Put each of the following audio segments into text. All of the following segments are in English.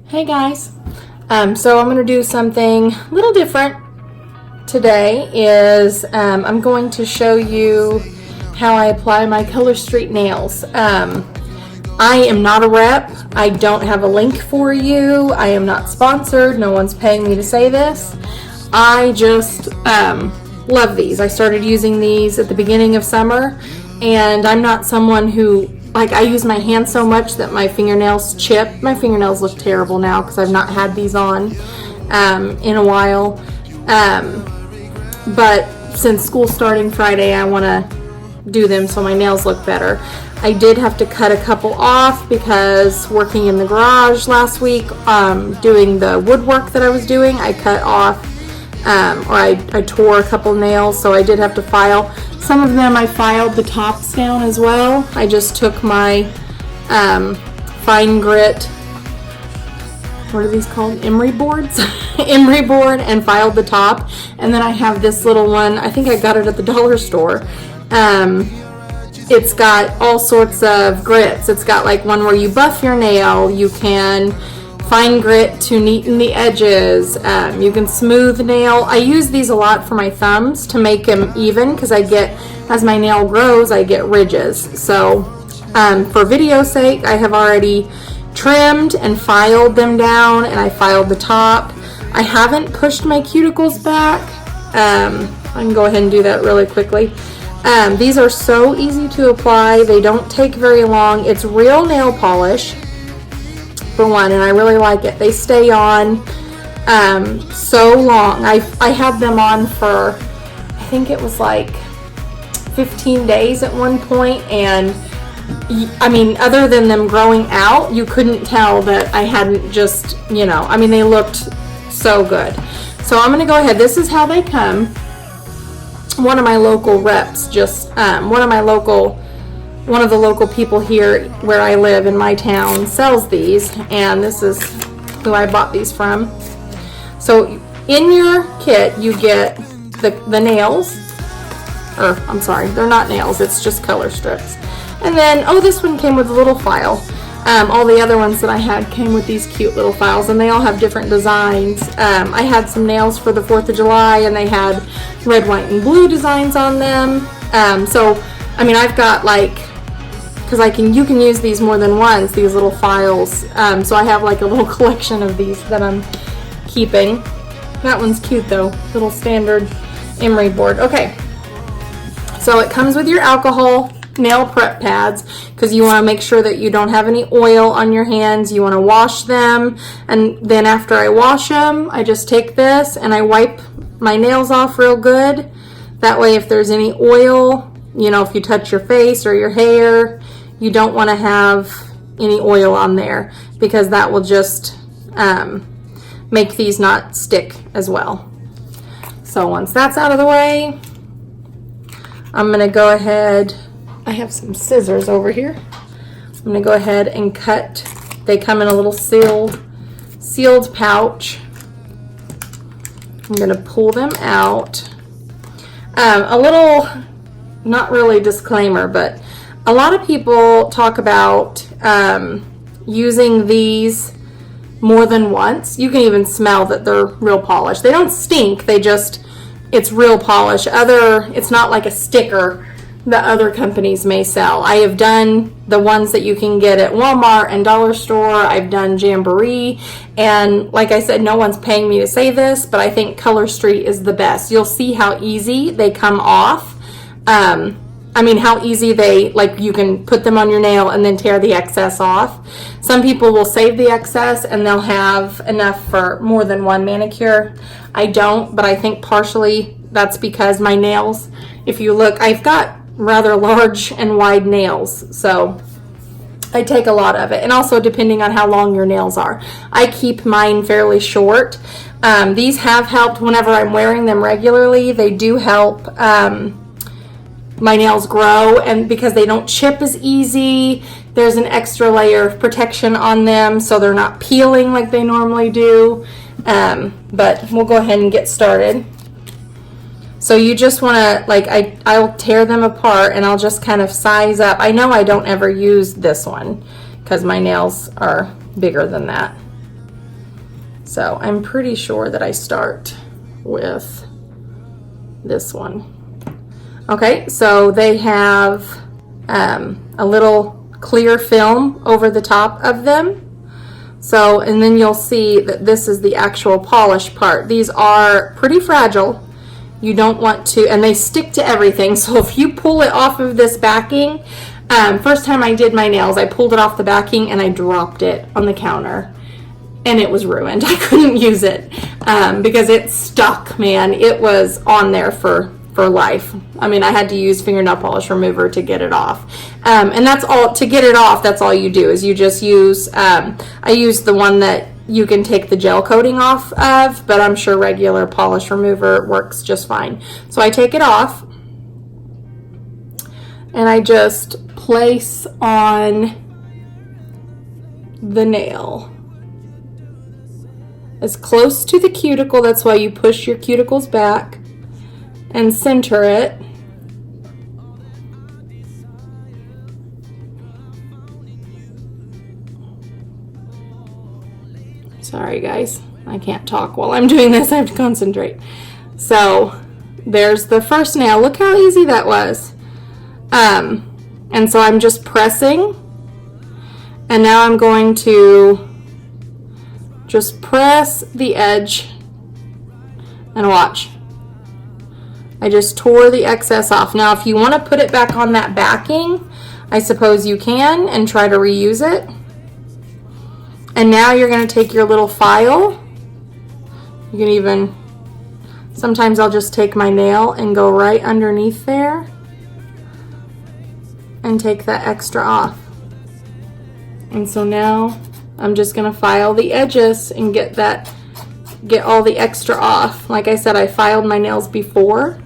Hey guys, so I'm going to do something a little different today. I'm going to show you how I apply my Color Street nails. I am not a rep. I don't have a link for you. I am not sponsored. No one's paying me to say this. I just love these. I started using these at the beginning of summer, and I'm not someone who I use my hand so much that my fingernails chip. My fingernails look terrible now because I've not had these on in a while. But since school's starting Friday, I want to do them so my nails look better. I did have to cut a couple off because working in the garage last week, doing the woodwork that I was doing, I cut off, or I tore a couple nails, so I did have to file. Some of them I filed the tops down as well. I just took my fine grit, what are these called? Emery boards? Emery board, and filed the top. And then I have this little one, I think I got it at the dollar store. It's got all sorts of grits. It's got like one where you buff your nail, you can fine grit to neaten the edges, you can smooth nail. I use these a lot for my thumbs to make them even, because as my nail grows, I get ridges. So for video sake, I have already trimmed and filed them down, and I filed the top. I haven't pushed my cuticles back. I can go ahead and do that really quickly. These are so easy to apply. They don't take very long. It's real nail polish, for one, and I really like it. They stay on so long. I had them on for, I think it was like 15 days at one point, and I mean, other than them growing out, you couldn't tell that I hadn't just, I mean, they looked so good. So I'm going to go ahead. This is how they come. One of my local reps, one of the local people here where I live in my town sells these, and this is who I bought these from. So in your kit you get the nails, or I'm sorry, they're not nails, it's just color strips. And then, this one came with a little file. All the other ones that I had came with these cute little files, and they all have different designs. I had some nails for the 4th of July, and they had red, white, and blue designs on them. So, I mean, I've got because you can use these more than once, these little files. So I have like a little collection of these that I'm keeping. That one's cute though, little standard emery board. Okay, so it comes with your alcohol nail prep pads, because you want to make sure that you don't have any oil on your hands. You want to wash them, and then after I wash them, I just take this and I wipe my nails off real good. That way, if there's any oil, if you touch your face or your hair, you don't want to have any oil on there, because that will just make these not stick as well. So once that's out of the way, I'm going to go ahead. I have some scissors over here. I'm going to go ahead and cut. They come in a little sealed pouch. I'm going to pull them out. A little, not really disclaimer, but a lot of people talk about using these more than once. You can even smell that they're real polish. They don't stink, it's real polish. It's not like a sticker that other companies may sell. I have done the ones that you can get at Walmart and Dollar Store. I've done Jamboree, and like I said, no one's paying me to say this, but I think Color Street is the best. You'll see how easy they come off. I mean, how easy you can put them on your nail and then tear the excess off. Some people will save the excess and they'll have enough for more than one manicure. I don't, but I think partially that's because my nails, if you look, I've got rather large and wide nails, so I take a lot of it. And also depending on how long your nails are. I keep mine fairly short. These have helped whenever I'm wearing them regularly. They do help my nails grow, and because they don't chip as easy, there's an extra layer of protection on them, so they're not peeling like they normally do. But we'll go ahead and get started. So you just want to, I'll tear them apart and I'll just kind of size up. I know I don't ever use this one because my nails are bigger than that. So I'm pretty sure that I start with this one. Okay, so they have a little clear film over the top of them. So, and then you'll see that this is the actual polish part. These are pretty fragile. You don't want to, and they stick to everything. So if you pull it off of this backing, first time I did my nails, I pulled it off the backing and I dropped it on the counter. And it was ruined. I couldn't use it because it stuck, man. It was on there for life. I mean, I had to use fingernail polish remover to get it off. And that's all, to get it off, that's all you do is you just use, I use the one that you can take the gel coating off of, but I'm sure regular polish remover works just fine. So I take it off and I just place on the nail as close to the cuticle. That's why you push your cuticles back and center it. Sorry guys, I can't talk while I'm doing this. I have to concentrate. So there's the first nail. Look how easy that was. And so I'm just pressing, and now I'm going to just press the edge and watch. I just tore the excess off. Now if you want to put it back on that backing, I suppose you can and try to reuse it. And now you're going to take your little file. You can even, sometimes I'll just take my nail and go right underneath there and take that extra off. And so now I'm just going to file the edges and get all the extra off. Like I said, I filed my nails before.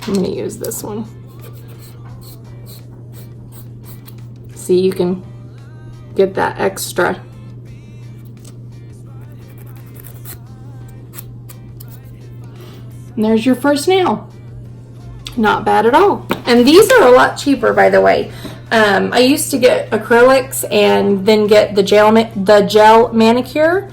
I'm going to use this one. See, you can get that extra. And there's your first nail. Not bad at all. And these are a lot cheaper, by the way. I used to get acrylics and then get the gel manicure,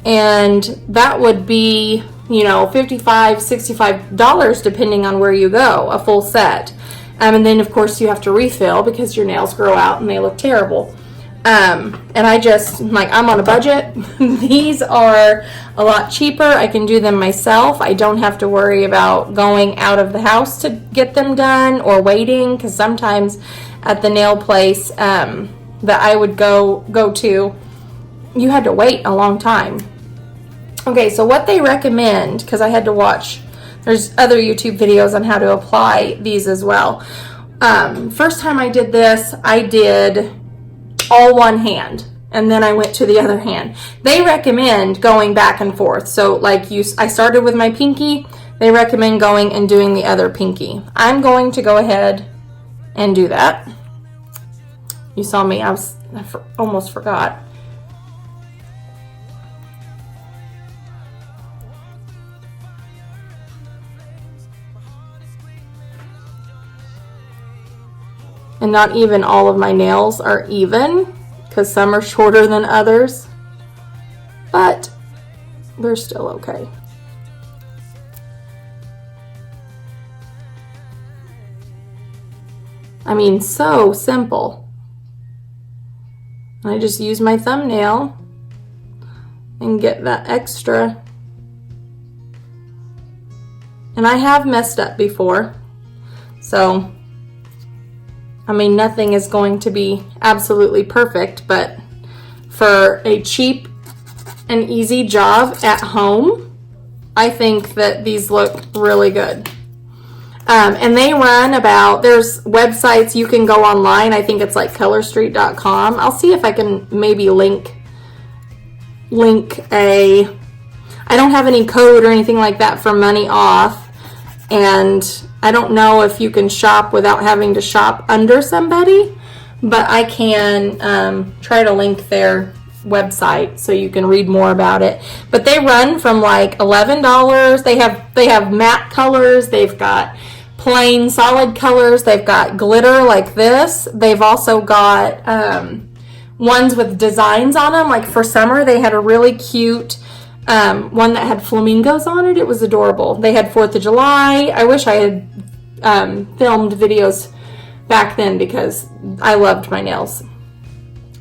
and that would be, you know, $55, $65 depending on where you go, a full set. And then of course you have to refill because your nails grow out and they look terrible. And I just, like, I'm on a budget. These are a lot cheaper. I can do them myself. I don't have to worry about going out of the house to get them done or waiting, because sometimes at the nail place that I would go to, you had to wait a long time. Okay, so what they recommend, because I had to watch, there's other YouTube videos on how to apply these as well. First time I did this, I did all one hand, and then I went to the other hand. They recommend going back and forth. So like I started with my pinky, they recommend going and doing the other pinky. I'm going to go ahead and do that. You saw me, I almost forgot. And not even all of my nails are even, because some are shorter than others, but they're still okay. I mean, so simple. I just use my thumbnail and get that extra. And I have messed up before, so I mean, nothing is going to be absolutely perfect, but for a cheap and easy job at home, I think that these look really good. And they run about, there's websites you can go online. I think it's like colorstreet.com. I'll see if I can maybe link I don't have any code or anything like that for money off. And I don't know if you can shop without having to shop under somebody, but I can try to link their website so you can read more about it. But they run from like $11. They have matte colors, they've got plain solid colors, they've got glitter like this. They've also got ones with designs on them. Like for summer, they had a really cute one that had flamingos on it. It was adorable. They had 4th of July. I wish I had filmed videos back then because I loved my nails.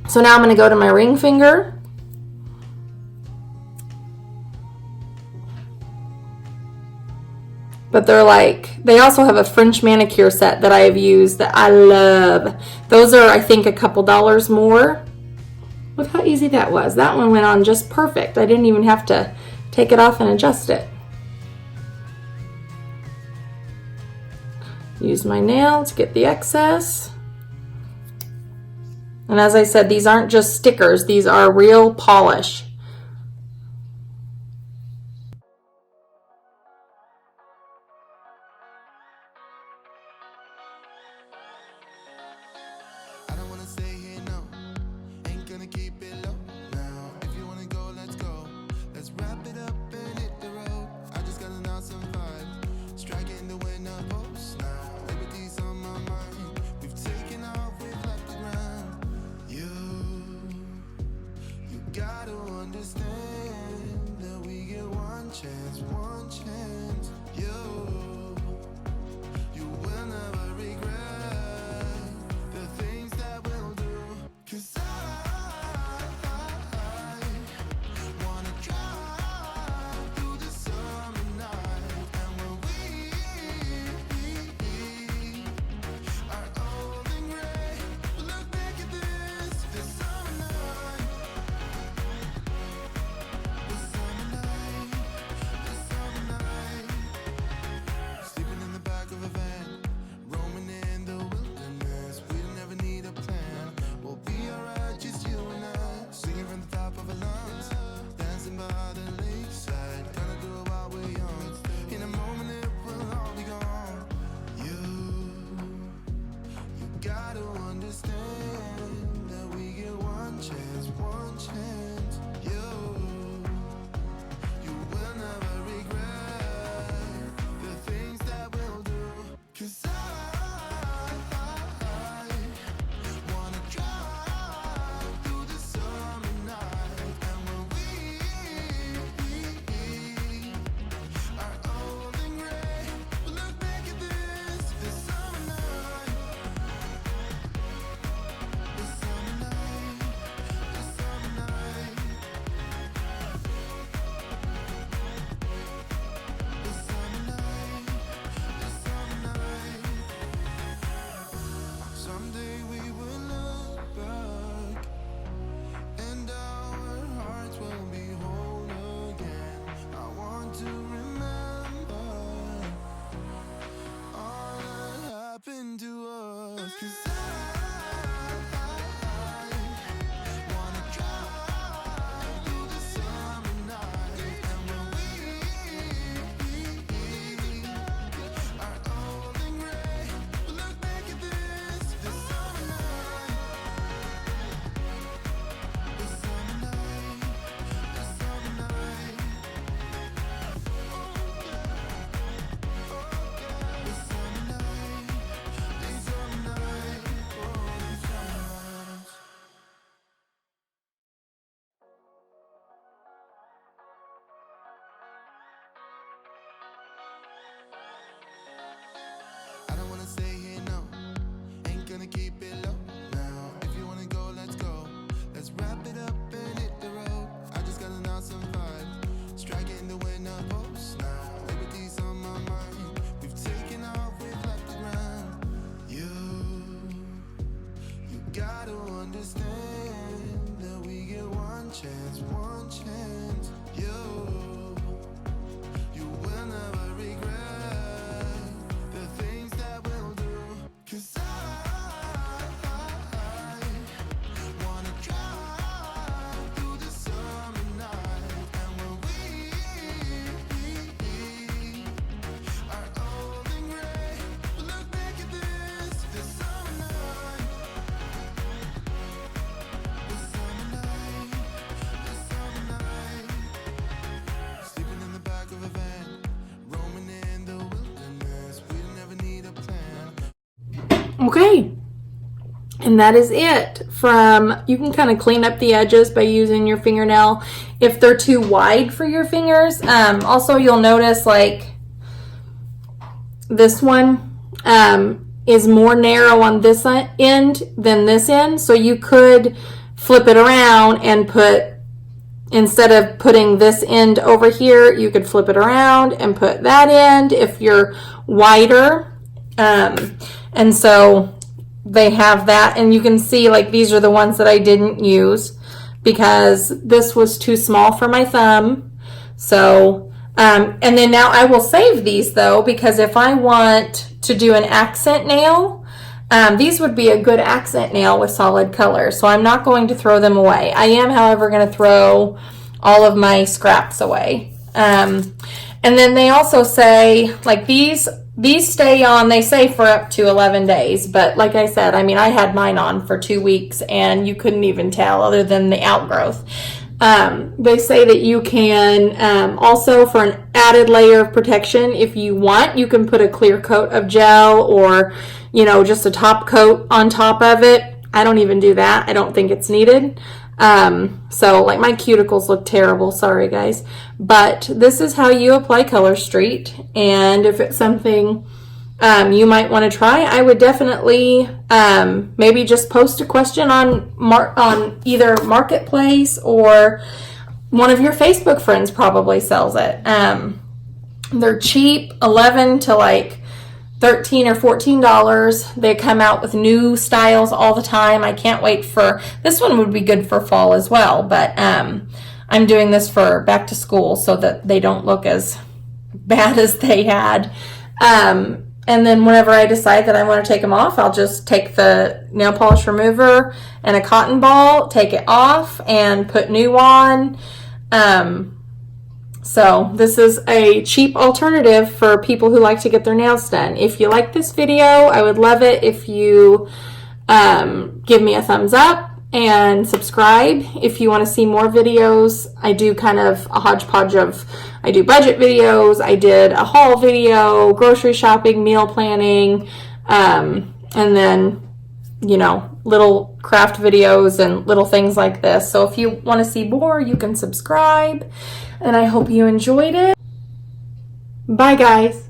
So now I'm going to go to my ring finger. But they also have a French manicure set that I have used that I love. Those are, I think, a couple dollars more. Look how easy that was. That one went on just perfect. I didn't even have to take it off and adjust it. Use my nail to get the excess. And as I said, these aren't just stickers. These are real polish. Okay. And that is it. You can kind of clean up the edges by using your fingernail if they're too wide for your fingers. Also, you'll notice like this one is more narrow on this end than this end. So you could flip it around and instead of putting this end over here, you could flip it around and put that end if you're wider. And so they have that, and you can see like these are the ones that I didn't use because this was too small for my thumb. So and then now I will save these though, because if I want to do an accent nail, these would be a good accent nail with solid color. So I'm not going to throw them away. I am, however, going to throw all of my scraps away. And then they also say like these stay on, they say for up to 11 days. But like I said, I mean, I had mine on for 2 weeks and you couldn't even tell other than the outgrowth. They say that you can also, for an added layer of protection, if you want, you can put a clear coat of gel or, you know, just a top coat on top of it. I don't even do that. I don't think it's needed. So like my cuticles look terrible. Sorry guys. But this is how you apply Color Street. And if it's something you might want to try, I would definitely maybe just post a question on either Marketplace or one of your Facebook friends probably sells it. They're cheap, 11 to like $13 or $14. They come out with new styles all the time. I can't wait for this one. Would be good for fall as well, but I'm doing this for back to school so that they don't look as bad as they had. And then whenever I decide that I want to take them off, I'll just take the nail polish remover and a cotton ball, take it off and put new on. So this is a cheap alternative for people who like to get their nails done. If you like this video, I would love it if you give me a thumbs up and subscribe. If you want to see more videos, I do kind of a hodgepodge of, I do budget videos, I did a haul video, grocery shopping, meal planning, and then, you know, little craft videos and little things like this. So if you want to see more, you can subscribe. And I hope you enjoyed it. Bye, guys.